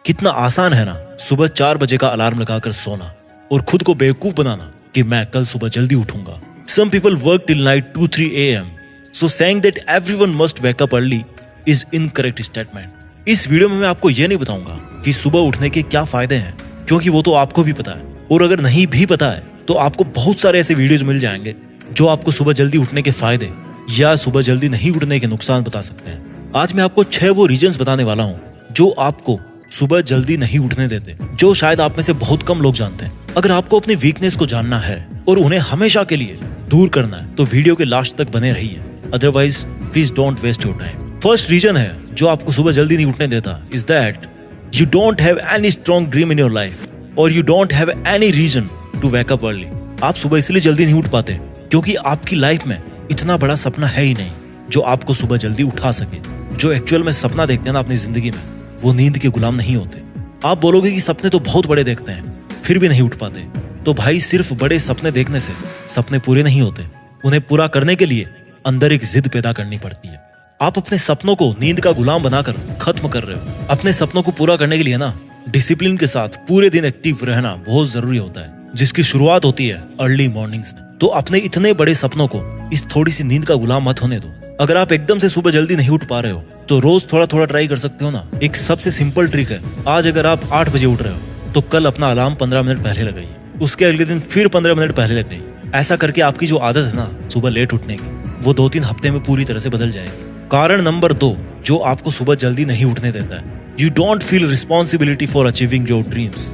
कितना आसान है ना सुबह 4 बजे का अलार्म लगाकर सोना और खुद को बेवकूफ बनाना कि मैं कल सुबह जल्दी उठूंगा। Some people work till night 2-3 AM. So saying that everyone must wake up early is incorrect statement. इस वीडियो में मैं आपको ये नहीं बताऊंगा कि सुबह उठने के क्या फायदे हैं, क्योंकि वो तो आपको भी पता है, और अगर नहीं भी पता है तो आपको बहुत सारे ऐसे वीडियोस मिल जाएंगे जो आपको सुबह जल्दी उठने के फायदे या सुबह जल्दी नहीं उठने के नुकसान बता सकते हैं। आज मैं आपको 6 वो रीजंस बताने वाला हूँ जो आपको सुबह जल्दी नहीं उठने देते, जो शायद आप में से बहुत कम लोग जानते हैं। अगर आपको अपनी वीकनेस को जानना है और उन्हें हमेशा के लिए दूर करना है तो वीडियो के लास्ट तक बने रहिए, otherwise please don't waste your time. First reason है जो आपको सुबह जल्दी नहीं उठने देता is that you don't have any strong dream in your life और you don't have any reason to wake up early. आप सुबह इसलिए जल्दी नहीं उठ पाते क्योंकि आपकी लाइफ में इतना बड़ा सपना है ही नहीं जो आपको सुबह जल्दी उठा सके। जो एक्चुअल में सपना देखते हैं ना अपनी जिंदगी में, वो नींद के गुलाम नहीं होते। आप बोलोगे कि सपने तो बहुत बड़े देखते हैं फिर भी नहीं उठ पाते, तो भाई सिर्फ बड़े सपने देखने से सपने पूरे नहीं होते। उन्हें पूरा करने के लिए अंदर एक जिद पैदा करनी पड़ती है। आप अपने सपनों को नींद का गुलाम बनाकर खत्म कर रहे हो। अपने सपनों को पूरा करने के लिए ना डिसिप्लिन के साथ पूरे दिन एक्टिव रहना बहुत जरूरी होता है, जिसकी शुरुआत होती है अर्ली मॉर्निंग से। तो अपने इतने बड़े सपनों को इस थोड़ी सी नींद का गुलाम मत होने दो। अगर आप एकदम से सुबह जल्दी नहीं उठ पा रहे हो तो रोज थोड़ा थोड़ा ट्राई कर सकते हो ना। एक सबसे सिंपल ट्रिक है, आज अगर आप 8 बजे उठ रहे हो तो कल अपना अलार्म 15 मिनट पहले लगाइए, उसके अगले दिन फिर 15 मिनट पहले लगाइए। ऐसा करके आपकी जो आदत है ना सुबह लेट उठने की, वो 2-3 हफ्ते में पूरी तरह से बदल जाएगी। कारण नंबर 2 जो आपको सुबह जल्दी नहीं उठने देता है, you don't feel responsibility for achieving your dreams.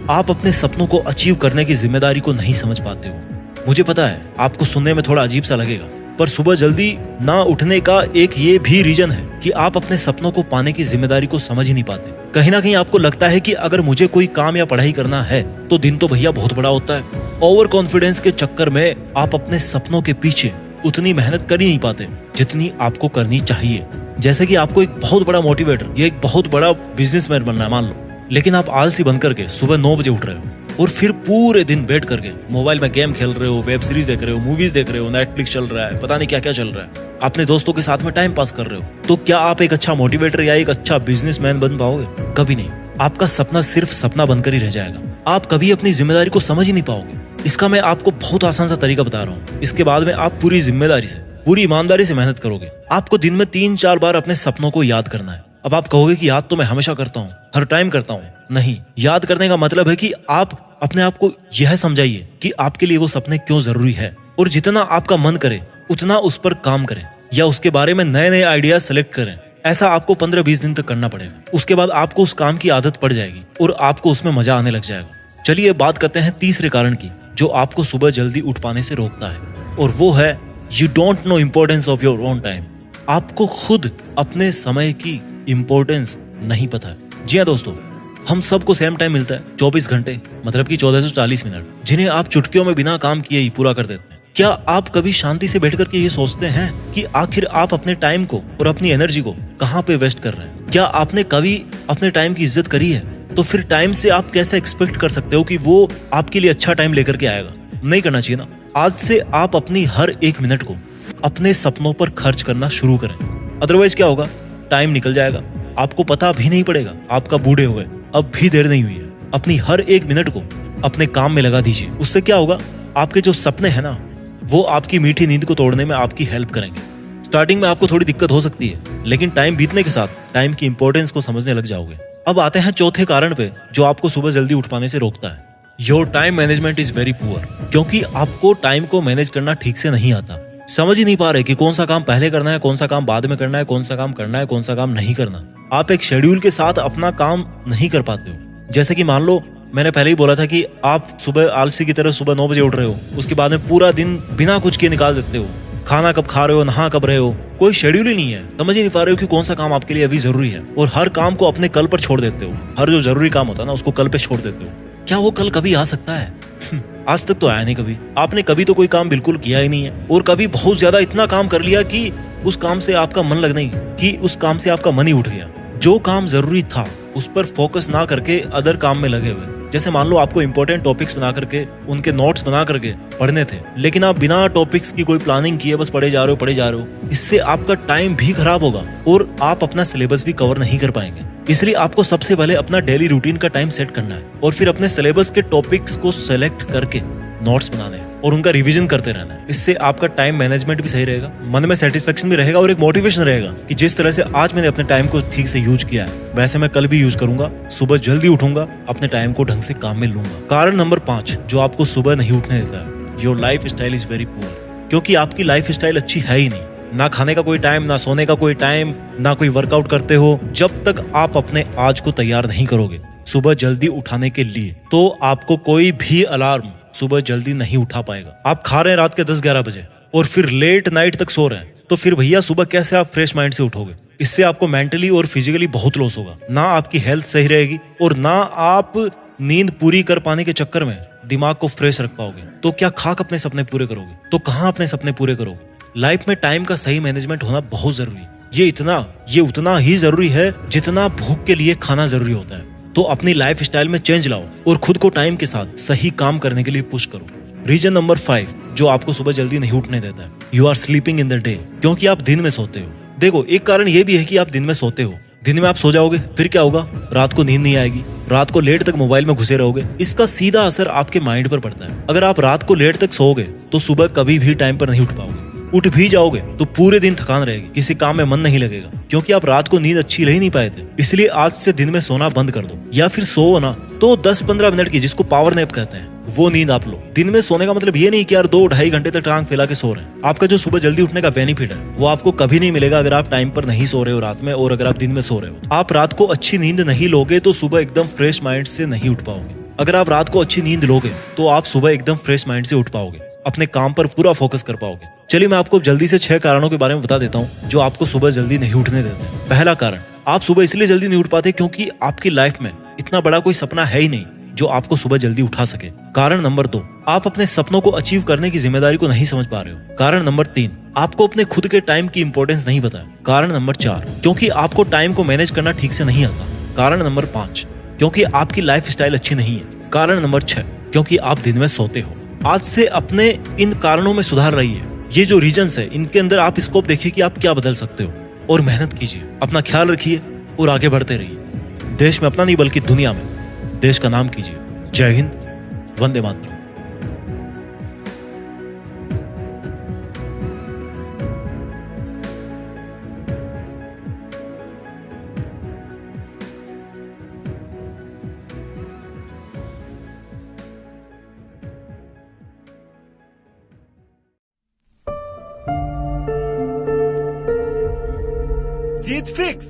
आप अपने सपनों को अचीव करने की जिम्मेदारी को नहीं समझ पाते हो। मुझे पता है आपको सुनने में थोड़ा अजीब सा लगेगा, पर सुबह जल्दी ना उठने का एक ये भी रीजन है कि आप अपने सपनों को पाने की जिम्मेदारी को समझ ही नहीं पाते। कहीं ना कहीं आपको लगता है कि अगर मुझे कोई काम या पढ़ाई करना है तो दिन तो भैया बहुत बड़ा होता है। ओवर कॉन्फिडेंस के चक्कर में आप अपने सपनों के पीछे उतनी मेहनत कर ही नहीं पाते जितनी आपको करनी चाहिए। जैसे कि आपको एक बहुत बड़ा मोटिवेटर या एक बहुत बड़ा बिजनेसमैन बनना है मान लो, लेकिन आप आलसी बन करके सुबह 9 बजे उठ रहे हो और फिर पूरे दिन बैठ करके मोबाइल में गेम खेल रहे हो, वेब सीरीज देख रहे हो, मूवीज देख रहे हो, नेटफ्लिक्स चल रहा है, पता नहीं क्या क्या चल रहा है, अपने दोस्तों के साथ में टाइम पास कर रहे हो, तो क्या आप एक अच्छा मोटिवेटर या एक अच्छा बिजनेसमैन बन पाओगे? कभी नहीं। आपका सपना सिर्फ सपना बनकर ही रह जाएगा। आप कभी अपनी जिम्मेदारी को समझ ही नहीं पाओगे। इसका मैं आपको बहुत आसान सा तरीका बता रहा हूँ। इसके बाद में आप पूरी जिम्मेदारी से, पूरी ईमानदारी से मेहनत करोगे। आपको दिन में 3-4 बार अपने सपनों को याद करना है। अब आप कहोगे कि याद तो मैं हमेशा करता हूँ, हर टाइम करता हूँ। नहीं, याद करने का मतलब है कि आप अपने आप को यह समझाइए कि आपके लिए वो सपने क्यों जरूरी है, और जितना आपका मन करे उतना उस पर काम करें या उसके बारे में नए नए आइडियाज सेलेक्ट करें। ऐसा आपको 15-20 दिन तक करना पड़ेगा। उसके बाद आपको उस काम की आदत पड़ जाएगी और आपको उसमें मजा आने लग जाएगा। चलिए बात करते हैं तीसरे कारण की जो आपको सुबह जल्दी उठ पाने से रोकता है, और वो है you don't know importance of your own time. आपको खुद अपने समय की इम्पोर्टेंस नहीं पता है। जी हाँ दोस्तों, हम सबको सेम टाइम मिलता है 24 घंटे, मतलब कि 1440 मिनट, जिन्हें आप चुटकियों में बिना काम किए ही पूरा कर देते हैं। क्या आप कभी शांति से बैठ करके ये सोचते हैं कि आखिर आप अपने टाइम को और अपनी एनर्जी को कहाँ पे वेस्ट कर रहे हैं? क्या आपने कभी अपने टाइम की इज्जत करी है? तो फिर टाइम से आप कैसे एक्सपेक्ट कर सकते हो कि वो आपके लिए अच्छा टाइम लेकर के आएगा? नहीं करना चाहिए ना। आज से आप अपनी हर 1 मिनट को अपने सपनों पर खर्च करना शुरू करें, अदरवाइज क्या होगा, टाइम निकल जाएगा, आपको पता भी नहीं पड़ेगा आप कब बूढ़े हो गए। अब भी देर नहीं हुई है। अपनी हर 1 मिनट को अपने काम में लगा दीजिए। उससे क्या होगा, आपके जो सपने हैं ना वो आपकी मीठी नींद को तोड़ने में आपकी हेल्प करेंगे। स्टार्टिंग में आपको थोड़ी दिक्कत हो सकती है, लेकिन टाइम बीतने के साथ टाइम की इंपॉर्टेंस को समझने लग जाओगे। अब आते हैं चौथे कारण पे जो आपको सुबह जल्दी उठ पाने से रोकता है। Your time management is very poor. क्योंकि आपको टाइम को मैनेज करना ठीक से नहीं आता। समझ ही नहीं पा रहे कि कौन सा काम पहले करना है, कौन सा काम बाद में करना है, कौन सा काम करना है, कौन सा काम नहीं करना। आप एक शेड्यूल के साथ अपना काम नहीं कर पाते हो। जैसे कि मान लो मैंने पहले ही बोला था कि आप सुबह आलसी की तरह सुबह 9 बजे उठ रहे हो, उसके बाद में पूरा दिन बिना कुछ किए निकाल देते हो। खाना कब खा रहे हो, नहा कब रहे हो, कोई शेड्यूल ही नहीं है। समझ ही नहीं पा रहे हो कि कौन सा काम आपके लिए अभी जरूरी है, और हर काम को अपने कल पर छोड़ देते हो। हर जो जरूरी काम होता है ना उसको कल पे छोड़ देते हो। क्या वो कल कभी आ सकता है? आज तक तो आया नहीं कभी। आपने कभी तो कोई काम बिल्कुल किया ही नहीं है, और कभी बहुत ज्यादा इतना काम कर लिया कि उस काम से आपका मन लग नहीं, कि उस काम से आपका मन ही उठ गया। जो काम जरूरी था उस पर फोकस ना करके अदर काम में लगे हुए। जैसे मान लो आपको इंपॉर्टेंट टॉपिक्स बना करके उनके नोट्स बना करके पढ़ने थे, लेकिन आप बिना टॉपिक्स की कोई प्लानिंग किए बस पढ़े जा रहे हो। इससे आपका टाइम भी खराब होगा और आप अपना सिलेबस भी कवर नहीं कर पाएंगे। इसलिए आपको सबसे पहले अपना डेली रूटीन का टाइम सेट करना है और फिर अपने सिलेबस के टॉपिक्स को सेलेक्ट करके नोट्स बनाने हैं और उनका रिवीजन करते रहना है। इससे आपका टाइम मैनेजमेंट भी सही रहेगा, मन में सेटिस्फेक्शन भी रहेगा और एक मोटिवेशन रहेगा कि जिस तरह से आज मैंने अपने टाइम को ठीक से यूज किया है वैसे मैं कल भी यूज करूंगा। सुबह जल्दी उठूंगा, अपने टाइम को ढंग से काम में लूंगा। कारण नंबर 5 जो आपको सुबह नहीं उठने देता है, your life style is very poor. क्योंकि आपकी लाइफ स्टाइल अच्छी है ही नहीं, ना खाने का कोई टाइम, ना सोने का कोई टाइम, ना कोई वर्कआउट करते हो। जब तक आप अपने आज को तैयार नहीं करोगे सुबह जल्दी उठाने के लिए तो आपको कोई भी अलार्म सुबह जल्दी नहीं उठा पाएगा। आप खा रहे हैं रात के 10-11 बजे और फिर लेट नाइट तक सो रहे हैं तो फिर भैया सुबह कैसे आप फ्रेश माइंड से उठोगे? इससे आपको मेंटली और फिजिकली बहुत लॉस होगा। ना आपकी हेल्थ सही रहेगी और ना आप नींद पूरी कर पाने के चक्कर में दिमाग को फ्रेश रख पाओगे। तो क्या खाक अपने सपने पूरे करोगे? तो कहाँ अपने सपने पूरे करोगे? लाइफ में टाइम का सही मैनेजमेंट होना बहुत जरूरी है। ये उतना ही जरूरी है जितना भूख के लिए खाना जरूरी होता है। तो अपनी लाइफ स्टाइल में चेंज लाओ और खुद को टाइम के साथ सही काम करने के लिए पुश करो। रीजन नंबर 5 जो आपको सुबह जल्दी नहीं उठने देता है, you are sleeping in the day. क्योंकि आप दिन में सोते हो। देखो, एक कारण ये भी है कि आप दिन में सोते हो। दिन में आप सो जाओगे, फिर क्या होगा? रात को नींद नहीं आएगी, रात को लेट तक मोबाइल में घुसे रहोगे। इसका सीधा असर आपके माइंड पर पड़ता है। अगर आप रात को लेट तक सोओगे तो सुबह कभी भी टाइम पर नहीं उठ पाओगे। उठ भी जाओगे तो पूरे दिन थकान रहेगी, किसी काम में मन नहीं लगेगा क्योंकि आप रात को नींद अच्छी ले ही नहीं पाए थे। इसलिए आज से दिन में सोना बंद कर दो या फिर सो ना तो 10-15 मिनट की, जिसको पावर नैप कहते हैं, वो नींद आप लो। दिन में सोने का मतलब ये नहीं कि यार 2-2.5 घंटे तक टांग फैला के सो रहे हैं। आपका जो सुबह जल्दी उठने का बेनिफिट है वो आपको कभी नहीं मिलेगा अगर आप टाइम पर नहीं सो रहे हो रात में। और अगर आप दिन में सो रहे हो, आप रात को अच्छी नींद नहीं लोगे तो सुबह एकदम फ्रेश माइंड से नहीं उठ पाओगे। अगर आप रात को अच्छी नींद लोगे तो आप सुबह एकदम फ्रेश माइंड से उठ पाओगे, अपने काम पर पूरा फोकस कर पाओगे। चलिए मैं आपको जल्दी से 6 कारणों के बारे में बता देता हूँ जो आपको सुबह जल्दी नहीं उठने देते हैं। पहला कारण, आप सुबह इसलिए जल्दी नहीं उठ पाते क्योंकि आपकी लाइफ में इतना बड़ा कोई सपना है ही नहीं जो आपको सुबह जल्दी उठा सके। कारण नंबर 2, आप अपने सपनों को अचीव करने की जिम्मेदारी को नहीं समझ पा रहे हो। कारण नंबर 3, आपको अपने खुद के टाइम की इंपॉर्टेंस नहीं पता। कारण नंबर 4, क्योंकि आपको टाइम को मैनेज करना ठीक से नहीं आता। कारण नंबर 5, क्योंकि आपकी लाइफ स्टाइल अच्छी नहीं है। कारण नंबर 6, क्योंकि आप दिन में सोते हो। आज से अपने इन कारणों में सुधार रहिए। ये जो रीजंस है इनके अंदर आप स्कोप देखिए कि आप क्या बदल सकते हो और मेहनत कीजिए। अपना ख्याल रखिए और आगे बढ़ते रहिए। देश में अपना नहीं बल्कि दुनिया में देश का नाम कीजिए। जय हिंद, वंदे मातरम। जीत फिक्स।